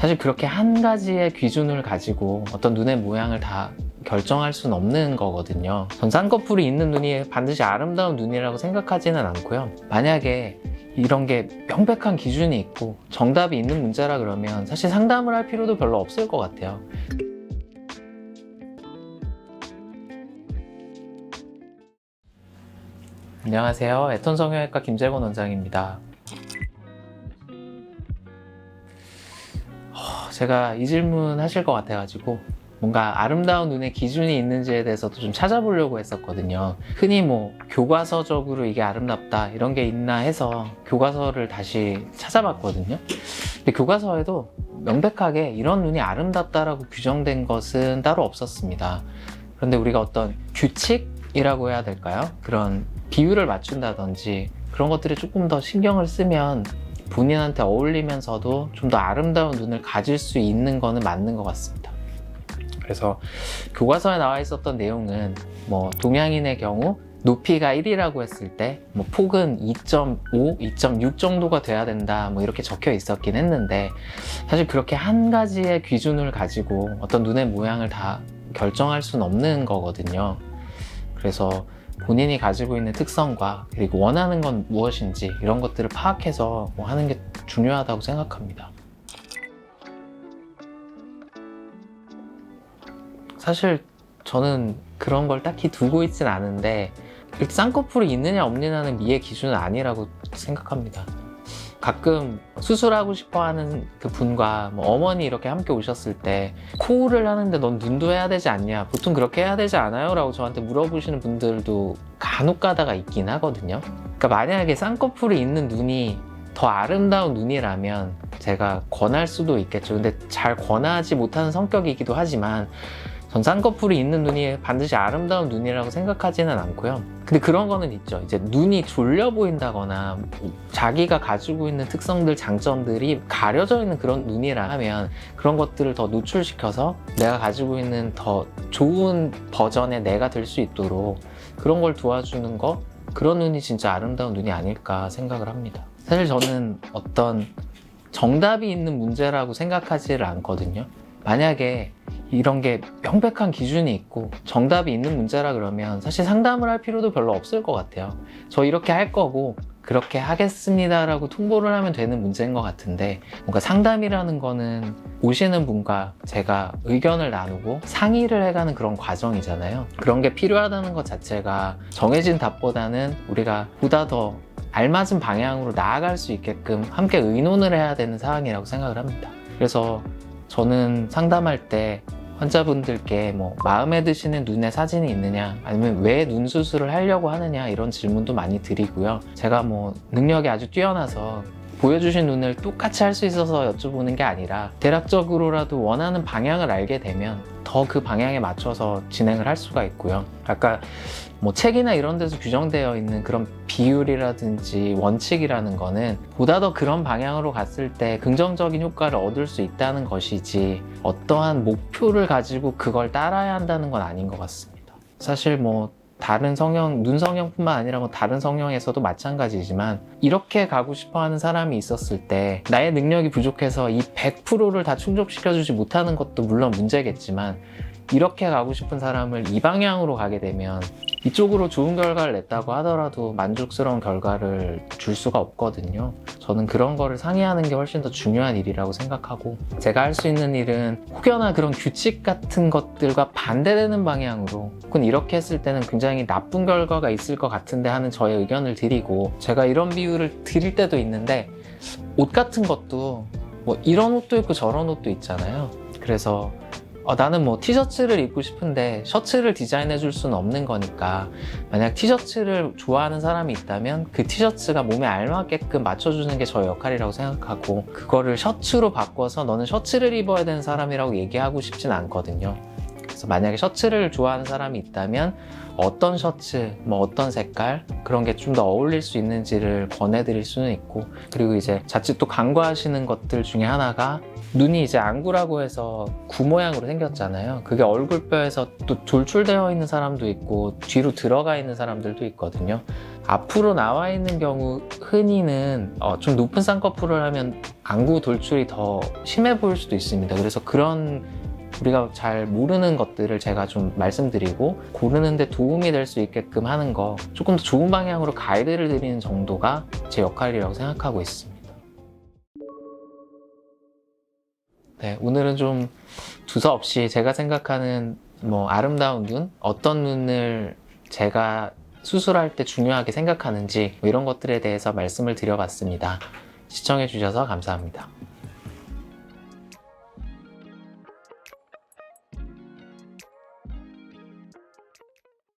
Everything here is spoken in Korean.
사실 그렇게 한 가지의 기준을 가지고 어떤 눈의 모양을 다 결정할 수는 없는 거거든요. 전 쌍꺼풀이 있는 눈이 반드시 아름다운 눈이라고 생각하지는 않고요. 만약에 이런 게 명백한 기준이 있고 정답이 있는 문제라 그러면 사실 상담을 할 필요도 별로 없을 것 같아요. 안녕하세요. 애톤 성형외과 김재곤 원장입니다. 제가 이 질문 하실 것 같아가지고 뭔가 아름다운 눈의 기준이 있는지에 대해서도 좀 찾아보려고 했었거든요. 흔히 뭐 교과서적으로 이게 아름답다 이런 게 있나 해서 교과서를 다시 찾아봤거든요. 근데 교과서에도 명백하게 이런 눈이 아름답다라고 규정된 것은 따로 없었습니다. 그런데 우리가 어떤 규칙이라고 해야 될까요? 그런 비율을 맞춘다든지 그런 것들이 조금 더 신경을 쓰면 본인한테 어울리면서도 좀 더 아름다운 눈을 가질 수 있는 거는 맞는 것 같습니다. 그래서 교과서에 나와 있었던 내용은 뭐 동양인의 경우 높이가 1이라고 했을 때 뭐 폭은 2.5, 2.6 정도가 돼야 된다 뭐 이렇게 적혀 있었긴 했는데 사실 그렇게 한 가지의 기준을 가지고 어떤 눈의 모양을 다 결정할 수는 없는 거거든요. 그래서 본인이 가지고 있는 특성과 그리고 원하는 건 무엇인지 이런 것들을 파악해서 뭐 하는 게 중요하다고 생각합니다. 사실 저는 그런 걸 딱히 두고 있진 않은데 쌍꺼풀이 있느냐 없느냐는 미의 기준은 아니라고 생각합니다. 가끔 수술하고 싶어 하는 그 분과 뭐 어머니 이렇게 함께 오셨을 때 코를 하는데 넌 눈도 해야 되지 않냐, 보통 그렇게 해야 되지 않아요? 라고 저한테 물어보시는 분들도 간혹 가다가 있긴 하거든요. 그러니까 만약에 쌍꺼풀이 있는 눈이 더 아름다운 눈이라면 제가 권할 수도 있겠죠. 근데 잘 권하지 못하는 성격이기도 하지만 전 쌍꺼풀이 있는 눈이 반드시 아름다운 눈이라고 생각하지는 않고요. 근데 그런 거는 있죠. 이제 눈이 졸려 보인다거나 자기가 가지고 있는 특성들, 장점들이 가려져 있는 그런 눈이라 하면 그런 것들을 더 노출시켜서 내가 가지고 있는 더 좋은 버전의 내가 될 수 있도록 그런 걸 도와주는 거, 그런 눈이 진짜 아름다운 눈이 아닐까 생각을 합니다. 사실 저는 어떤 정답이 있는 문제라고 생각하지를 않거든요. 만약에 이런 게 명백한 기준이 있고 정답이 있는 문제라 그러면 사실 상담을 할 필요도 별로 없을 것 같아요. 저 이렇게 할 거고 그렇게 하겠습니다 라고 통보를 하면 되는 문제인 것 같은데 뭔가 상담이라는 거는 오시는 분과 제가 의견을 나누고 상의를 해가는 그런 과정이잖아요. 그런 게 필요하다는 것 자체가 정해진 답보다는 우리가 보다 더 알맞은 방향으로 나아갈 수 있게끔 함께 의논을 해야 되는 사항이라고 생각을 합니다. 그래서 저는 상담할 때 환자분들께 뭐 마음에 드시는 눈의 사진이 있느냐, 아니면 왜 눈 수술을 하려고 하느냐 이런 질문도 많이 드리고요. 제가 뭐 능력이 아주 뛰어나서 보여주신 눈을 똑같이 할 수 있어서 여쭤보는 게 아니라 대략적으로라도 원하는 방향을 알게 되면 더 그 방향에 맞춰서 진행을 할 수가 있고요. 아까 뭐 책이나 이런 데서 규정되어 있는 그런 비율이라든지 원칙이라는 거는 보다 더 그런 방향으로 갔을 때 긍정적인 효과를 얻을 수 있다는 것이지 어떠한 목표를 가지고 그걸 따라야 한다는 건 아닌 것 같습니다. 사실 뭐 다른 성형, 눈 성형뿐만 아니라 뭐 다른 성형에서도 마찬가지지만 이렇게 가고 싶어 하는 사람이 있었을 때 나의 능력이 부족해서 이 100%를 다 충족시켜주지 못하는 것도 물론 문제겠지만 이렇게 가고 싶은 사람을 이 방향으로 가게 되면 이쪽으로 좋은 결과를 냈다고 하더라도 만족스러운 결과를 줄 수가 없거든요. 저는 그런 거를 상의하는 게 훨씬 더 중요한 일이라고 생각하고 제가 할 수 있는 일은 혹여나 그런 규칙 같은 것들과 반대되는 방향으로 혹은 이렇게 했을 때는 굉장히 나쁜 결과가 있을 것 같은데 하는 저의 의견을 드리고 제가 이런 비유를 드릴 때도 있는데 옷 같은 것도 뭐 이런 옷도 있고 저런 옷도 있잖아요. 그래서 나는 뭐 티셔츠를 입고 싶은데 셔츠를 디자인해 줄 수는 없는 거니까 만약 티셔츠를 좋아하는 사람이 있다면 그 티셔츠가 몸에 알맞게끔 맞춰주는 게 저의 역할이라고 생각하고 그거를 셔츠로 바꿔서 너는 셔츠를 입어야 되는 사람이라고 얘기하고 싶진 않거든요. 그래서 만약에 셔츠를 좋아하는 사람이 있다면 어떤 셔츠, 뭐 어떤 색깔 그런 게 좀 더 어울릴 수 있는지를 권해드릴 수는 있고 그리고 이제 자칫 또 간과하시는 것들 중에 하나가 눈이 이제 안구라고 해서 구 모양으로 생겼잖아요. 그게 얼굴뼈에서 또 돌출되어 있는 사람도 있고 뒤로 들어가 있는 사람들도 있거든요. 앞으로 나와 있는 경우 흔히는 좀 높은 쌍꺼풀을 하면 안구 돌출이 더 심해 보일 수도 있습니다. 그래서 그런 우리가 잘 모르는 것들을 제가 좀 말씀드리고 고르는데 도움이 될 수 있게끔 하는 거, 조금 더 좋은 방향으로 가이드를 드리는 정도가 제 역할이라고 생각하고 있습니다. 네, 오늘은 좀 두서없이 제가 생각하는 아름다운 눈, 어떤 눈을 제가 수술할 때 중요하게 생각하는지 이런 것들에 대해서 말씀을 드려봤습니다. 시청해 주셔서 감사합니다.